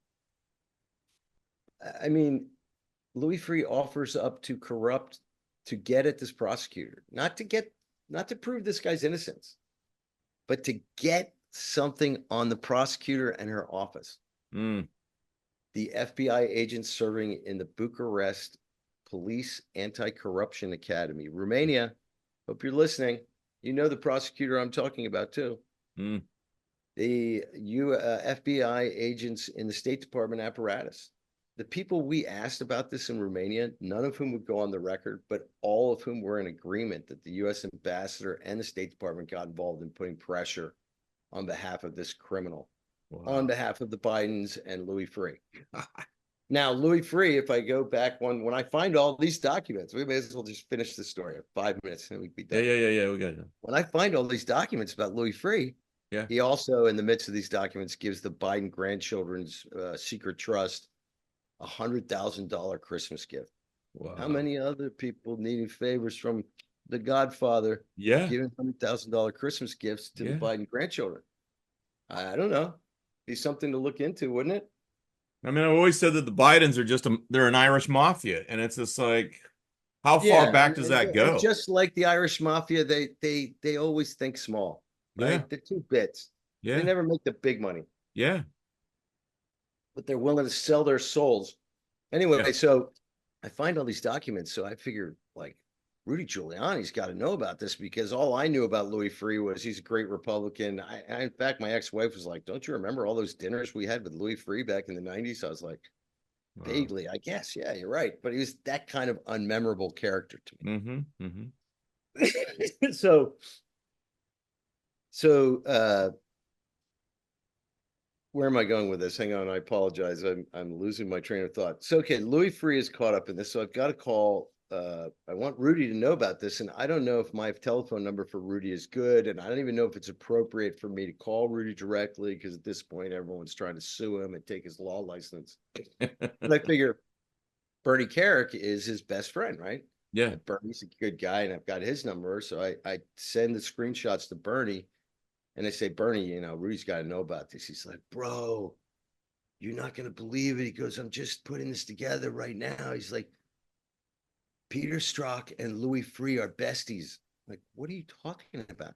I mean, Louis Freeh offers up to corrupt to get at this prosecutor, not to prove this guy's innocence, but to get something on the prosecutor and her office. The FBI agents serving in the Bucharest Police Anti-Corruption Academy, Romania. Hope you're listening. You know the prosecutor I'm talking about too. The FBI agents in the State Department apparatus. the people we asked about this in Romania, none of whom would go on the record, but all of whom were in agreement that the U.S. ambassador and the State Department got involved in putting pressure on behalf of this criminal, on behalf of the Bidens and Louis Freeh. Now, Louis Freeh, if I go back when I find all these documents, we may as well just finish the story in 5 minutes and we'd be done. Yeah. We got it. When I find all these documents about Louis Freeh, Yeah. he also, in the midst of these documents, gives the Biden grandchildren's secret trust $100,000 Christmas gift. Wow. How many other people needing favors from the Godfather giving $100,000 Christmas gifts to the Biden grandchildren? I don't know. Be something to look into, wouldn't it? I mean, I've always said that the Bidens are they're an Irish mafia, and it's just like, how far back does that go? Just like the Irish mafia, they always think small, right? Yeah. The 2 bits. Yeah. They never make the big money. Yeah. But they're willing to sell their souls. Anyway, so I find all these documents. So I figured, like, Rudy Giuliani's got to know about this, because all I knew about Louis Freeh was he's a great Republican. In fact, my ex-wife was like, don't you remember all those dinners we had with Louis Freeh back in the 90s? I was like, vaguely, I guess. Yeah, you're right. But he was that kind of unmemorable character to me. So where am I going with this? Hang on, I apologize. I'm losing my train of thought. So, okay, Louis Freeh is caught up in this. So I've got to call. I want Rudy to know about this, and I don't know if my telephone number for Rudy is good, and I don't even know if it's appropriate for me to call Rudy directly, because at this point, everyone's trying to sue him and take his law license. But I figure Bernie Carrick is his best friend, right? Yeah. And Bernie's a good guy, and I've got his number, so I send the screenshots to Bernie, and I say, Bernie, Rudy's got to know about this. He's like, bro, you're not going to believe it. He goes, I'm just putting this together right now. He's like, Peter Strzok and Louis Freeh are besties. I'm like, what are you talking about?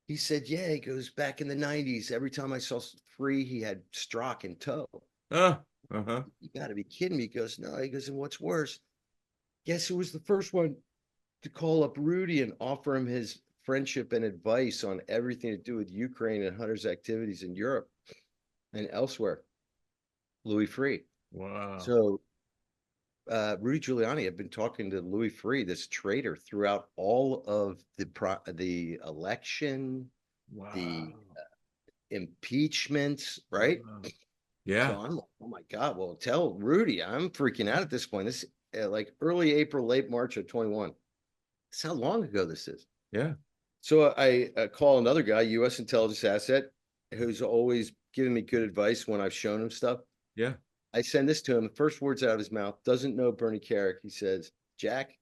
He said, yeah, he goes, back in the 90s, every time I saw Freeh, he had Strzok in tow. You got to be kidding me. He goes, no. He goes, and what's worse, guess who was the first one to call up Rudy and offer him his friendship and advice on everything to do with Ukraine and Hunter's activities in Europe and elsewhere? Louis Freeh. Wow. So Rudy Giuliani had been talking to Louis Freeh, this traitor, throughout all of the election, the impeachments, right? Yeah. So I'm like, oh my God, well, tell Rudy, I'm freaking out at this point. This like early April, late March of 21. That's how long ago this is. Yeah. So I call another guy, U.S. intelligence asset, who's always giving me good advice when I've shown him stuff. Yeah. I send this to him. The first words out of his mouth, doesn't know Bernie Carrick. He says, Jack,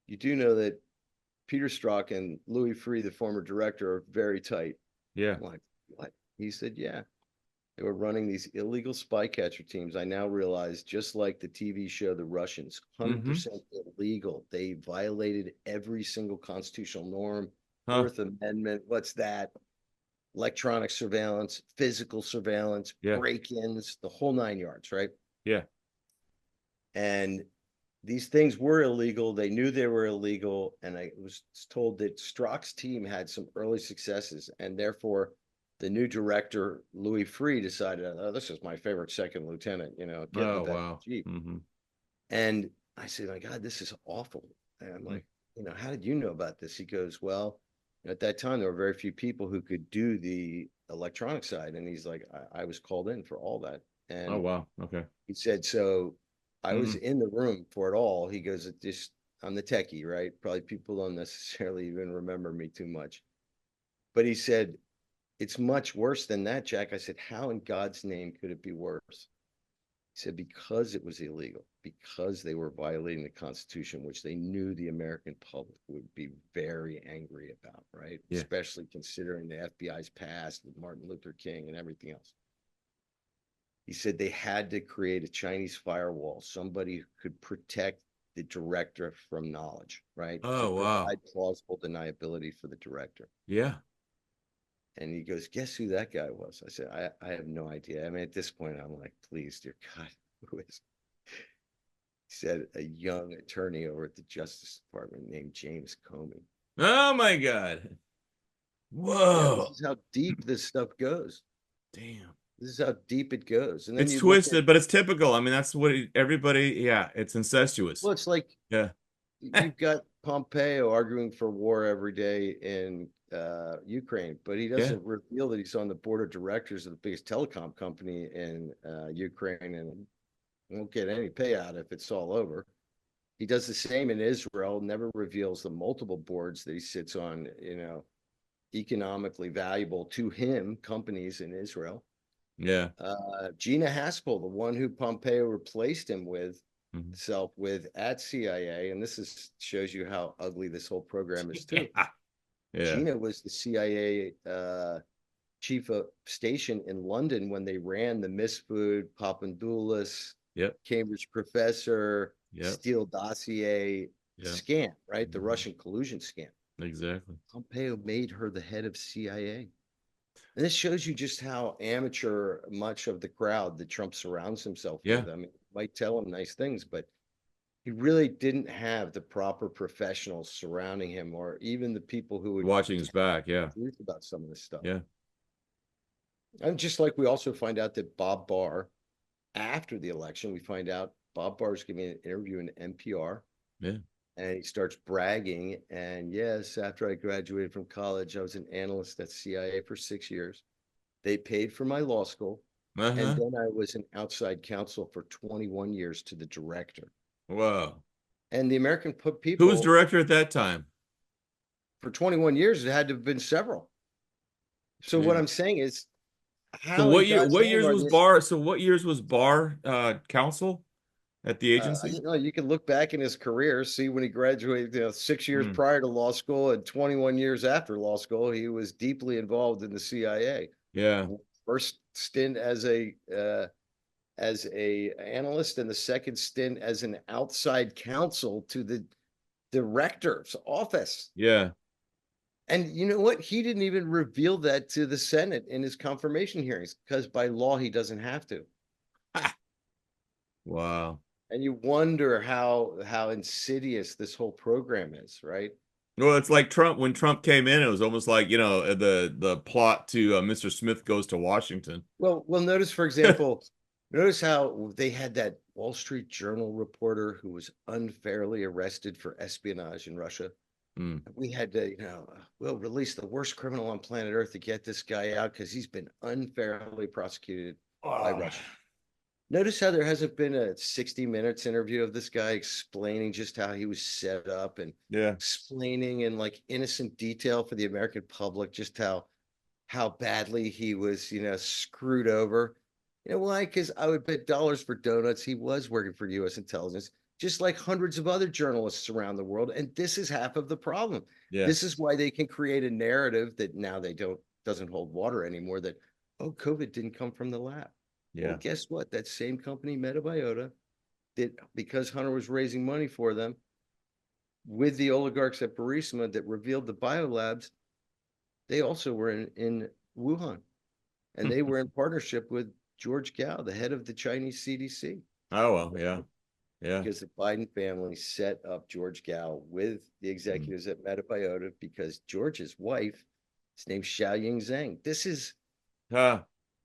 you do know that Peter Strzok and Louis Freeh, the former director, are very tight. Yeah. I'm like, what? He said, yeah. They were running these illegal spy catcher teams. I now realize, just like the TV show The Russians, 100% illegal. They violated every single constitutional norm, Fourth Amendment. What's that? Electronic surveillance, physical surveillance, break-ins, the whole 9 yards, right? Yeah. And these things were illegal. They knew they were illegal. And I was told that Strzok's team had some early successes, and therefore the new director, Louis Freeh, decided, oh, this is my favorite second lieutenant, get with that Jeep. And I said, my God, this is awful. And I'm like, how did you know about this? He goes, well, at that time, there were very few people who could do the electronic side. And he's like, I was called in for all that. And oh, wow. Okay. He said, so I was in the room for it all. He goes, I'm the techie, right? Probably people don't necessarily even remember me too much. But he said, it's much worse than that, Jack. I said, how in God's name could it be worse? He said, because it was illegal, because they were violating the Constitution, which they knew the American public would be very angry about, right? Yeah. Especially considering the FBI's past with Martin Luther King and everything else. He said they had to create a Chinese firewall, somebody who could protect the director from knowledge, right? Oh, wow. Provide plausible deniability for the director. Yeah. And he goes, guess who that guy was? I said, I have no idea. I mean, at this point, I'm like, please, dear God, who is it? He said, a young attorney over at the Justice Department named James Comey. Oh, my God. Whoa. Yeah, this is how deep this stuff goes. Damn. This is how deep it goes. And then It's you look at, twisted, but it's typical. I mean, that's what everybody, yeah, it's incestuous. well, it's like Yeah. you've got Pompeo arguing for war every day in Ukraine, but he Yeah. doesn't reveal that he's on the board of directors of the biggest telecom company in Ukraine and won't get any payout if it's all over. He does the same in Israel, never reveals the multiple boards that he sits on, economically valuable to him companies in Israel. Yeah. Gina Haspel, the one who Pompeo replaced him with, Mhm. self with at CIA, and this shows you how ugly this whole program is too. Yeah. Gina was the CIA chief of station in London when they ran the Misfood, Papandoulas, Yep. Cambridge professor, Yep. Steele dossier Yep. scam, right? The Mhm. Russian collusion scam. Exactly. Pompeo made her the head of CIA. And this shows you just how amateur much of the crowd that Trump surrounds himself Yeah. with. I mean, might tell him nice things, but he really didn't have the proper professionals surrounding him, or even the people who would Watching his back. Yeah. truth about some of this stuff. Yeah. And just like we also find out that Bob Barr, after the election, we find out Bob Barr is giving an interview in NPR. Yeah. And he starts bragging. And yes, after I graduated from college, I was an analyst at CIA for 6 years. They paid for my law school. And Uh-huh. then I was an outside counsel for 21 years to the director. Whoa. And the American Who people, was director at that time? for 21 years, it had to have been several. So what I'm saying is, So how what in year? God's What name years are was these? Barr? So what years was Barr counsel at the agency? You can look back in his career, see when he graduated, 6 years Hmm. prior to law school and 21 years after law school, he was deeply involved in the CIA. Yeah. First stint as a analyst, and the second stint as an outside counsel to the director's office. Yeah. And you know what? He didn't even reveal that to the Senate in his confirmation hearings because by law he doesn't have to. Wow. And you wonder how insidious this whole program is, right? Well, it's like Trump. When Trump came in, it was almost like, the plot to Mr. Smith Goes to Washington. Well, notice, for example, notice how they had that Wall Street Journal reporter who was unfairly arrested for espionage in Russia. Mm. We had to, we'll release the worst criminal on planet Earth to get this guy out because he's been unfairly prosecuted by Russia. Notice how there hasn't been a 60 Minutes interview of this guy explaining just how he was set up and explaining in like innocent detail for the American public just how badly he was, screwed over. You know why? Because I would bet dollars for donuts he was working for U.S. intelligence, just like hundreds of other journalists around the world. And this is half of the problem. Yeah. This is why they can create a narrative that now doesn't hold water anymore, that, oh, COVID didn't come from the lab. Yeah. Well, guess what? That same company, Metabiota, did, because Hunter was raising money for them with the oligarchs at Burisma that revealed the biolabs, they also were in Wuhan. And they were in partnership with George Gao, the head of the Chinese CDC. Oh, well, yeah. Yeah. Because the Biden family set up George Gao with the executives at Metabiota because George's wife is named Xiaoying Zhang. This is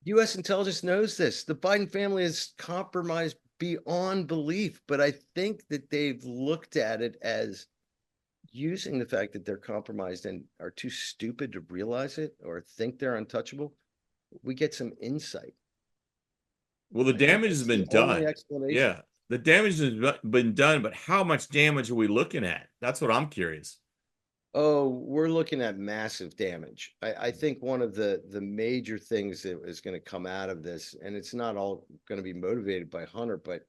U.S. intelligence knows this. The Biden family is compromised beyond belief, but I think that they've looked at it as using the fact that they're compromised and are too stupid to realize it or think they're untouchable. We get some insight. Well, the damage has been done. Yeah, the damage has been done, but how much damage are we looking at? That's what I'm curious. Oh, we're looking at massive damage. I think one of the major things that is going to come out of this, and it's not all going to be motivated by Hunter, but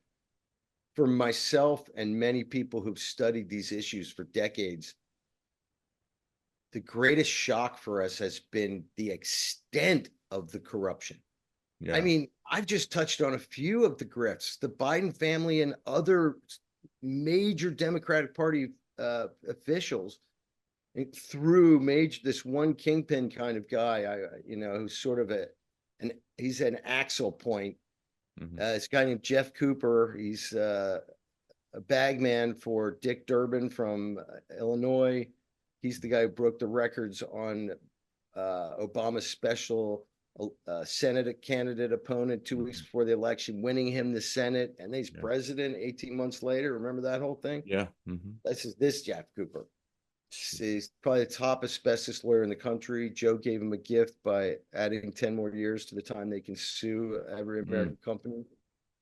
for myself and many people who've studied these issues for decades, the greatest shock for us has been the extent of the corruption. Yeah. I mean, I've just touched on a few of the grifts. The Biden family and other major Democratic Party officials through this one kingpin kind of guy, who's sort of he's an axle point. This guy named Jeff Cooper. He's a bagman for Dick Durbin from Illinois. He's the guy who broke the records on Obama's special a Senate candidate opponent 2 weeks before the election, winning him the Senate, and then he's president 18 months later. Remember that whole thing? Yeah. This Jeff Cooper. He's probably the top asbestos lawyer in the country. Joe gave him a gift by adding 10 more years to the time they can sue every American company.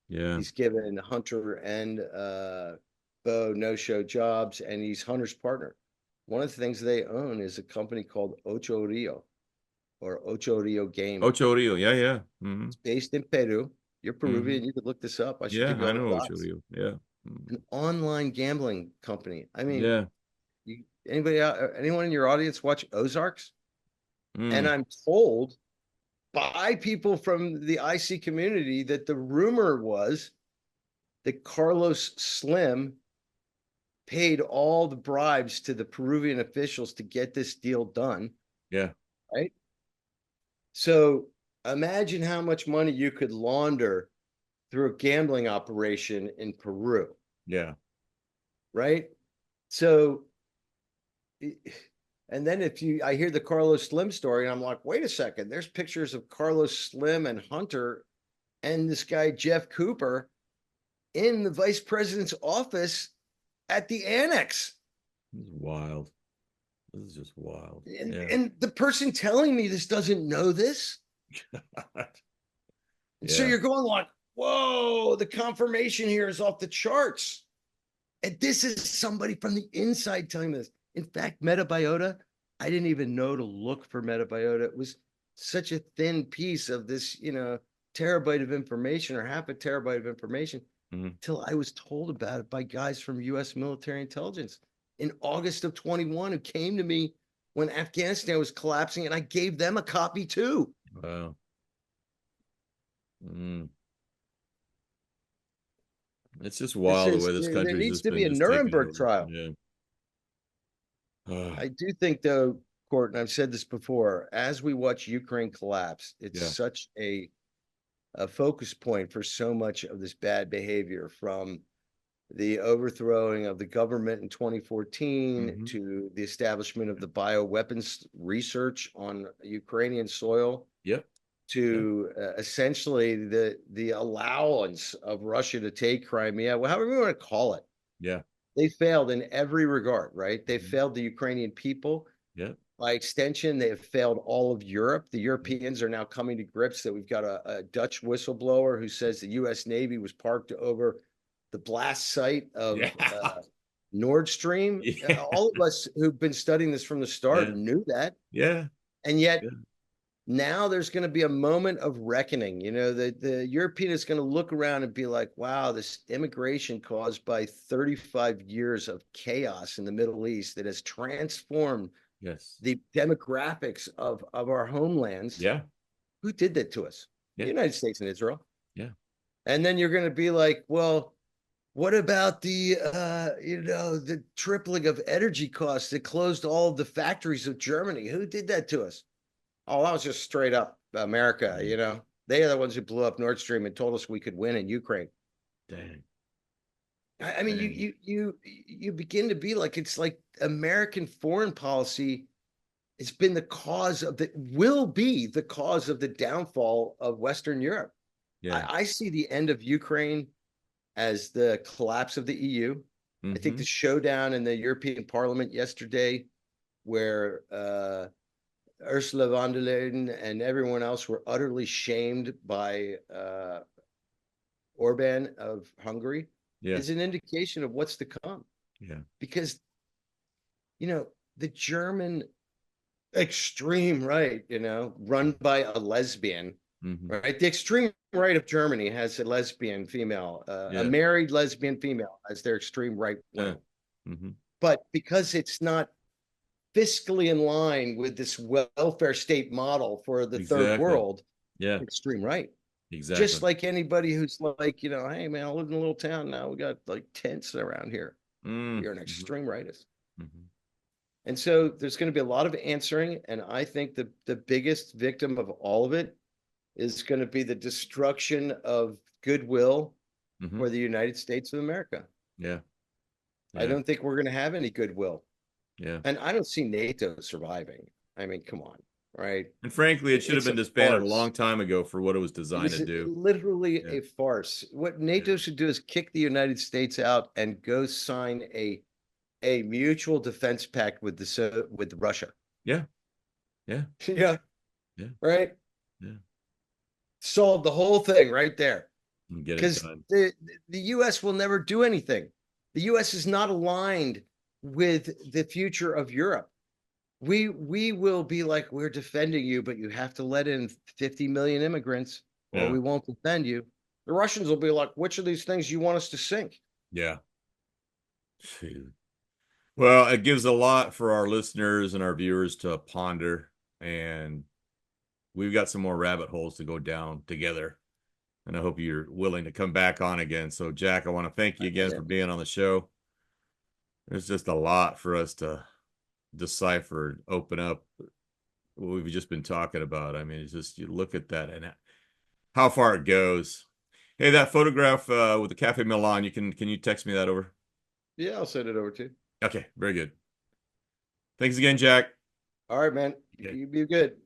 Yeah. He's given Hunter and Bo no-show jobs, and he's Hunter's partner. One of the things they own is a company called Ocho Rio, or Ocho Rio Game. Ocho Rio, yeah. It's based in Peru. You're Peruvian. You could look this up. I should give you I all the know dots. Ocho Rio. Yeah. An online gambling company. I mean, Yeah. anyone in your audience watch Ozarks? And I'm told by people from the IC community that the rumor was that Carlos Slim paid all the bribes to the Peruvian officials to get this deal done. Yeah. Right. So imagine how much money you could launder through a gambling operation in Peru. Yeah. Right. So, and then I hear the Carlos Slim story, and I'm like, wait a second, there's pictures of Carlos Slim and Hunter and this guy, Jeff Cooper, in the vice president's office at the annex. This is wild. This is just wild. And the person telling me this doesn't know this. So you're going like, whoa, the confirmation here is off the charts. And this is somebody from the inside telling me this. In fact, metabiota, I didn't even know to look for metabiota. It was such a thin piece of this, terabyte of information, or half a terabyte of information, until I was told about it by guys from US military intelligence in August of 21, who came to me when Afghanistan was collapsing, and I gave them a copy too. Wow. It's just wild the way this country. There needs to be a Nuremberg trial. Yeah. I do think, though, Court, and I've said this before, as we watch Ukraine collapse, it's such a focus point for so much of this bad behavior, from the overthrowing of the government in 2014 to the establishment of the bioweapons research on Ukrainian soil. To essentially the allowance of Russia to take Crimea, however you want to call it. They failed in every regard, right? They failed the Ukrainian people. By extension, they have failed all of Europe. The Europeans are now coming to grips that we've got a Dutch whistleblower who says the US Navy was parked over the blast site of Nord Stream. All of us who've been studying this from the start knew that. And yet now there's going to be a moment of reckoning. The European is going to look around and be like, wow, this immigration caused by 35 years of chaos in the Middle East that has transformed the demographics of our homelands. Who did that to us? The United States and Israel. And then you're going to be like, well, what about the tripling of energy costs that closed all of the factories of Germany? Who did that to us? Oh, that was just straight up America. They are the ones who blew up Nord Stream and told us we could win in Ukraine. Dang. I mean, you begin to be like, it's like American foreign policy has been will be the cause of the downfall of Western Europe. I see the end of Ukraine as the collapse of the EU. I think the showdown in the European Parliament yesterday, where Ursula von der Leyen and everyone else were utterly shamed by Orban of Hungary, is an indication of what's to come. Because, the German extreme right, run by a lesbian, right? The extreme right of Germany has a lesbian female, a married lesbian female as their extreme right wing. But because it's not fiscally in line with this welfare state model for the third world, extreme right. Just like anybody who's like, hey man, I live in a little town now. We got like tents around here. You're an extreme rightist. And so there's going to be a lot of answering. And I think the biggest victim of all of it is going to be the destruction of goodwill for the United States of America. I don't think we're going to have any goodwill. And I don't see NATO surviving. I mean, come on, right? And frankly, it should have It's been a disbanded a farce. long time ago for what it was It designed was to do. literally Yeah. a farce. What NATO should do is kick the United States out and go sign a mutual defense pact with with Russia. Yeah. Yeah. Yeah. Yeah. Right. Yeah. Solve the whole thing right there. And get it Because done. the U.S. will never do anything. The U.S. is not aligned with the future of Europe. We will be like, we're defending you, but you have to let in 50 million immigrants, or Yeah. we won't defend you. The Russians will be like, which of these things you want us to sink? Yeah. Shoot. Well, it gives a lot for our listeners and our viewers to ponder, and we've got some more rabbit holes to go down together. And I hope you're willing to come back on again. So, Jack, I want to thank you again for being on the show. There's just a lot for us to decipher, open up what we've just been talking about. I mean, it's just, you look at that and how far it goes. Hey, that photograph with the Cafe Milan, can you text me that over? Yeah, I'll send it over to you. Okay, very good. Thanks again, Jack. All right, man. Okay. You be good.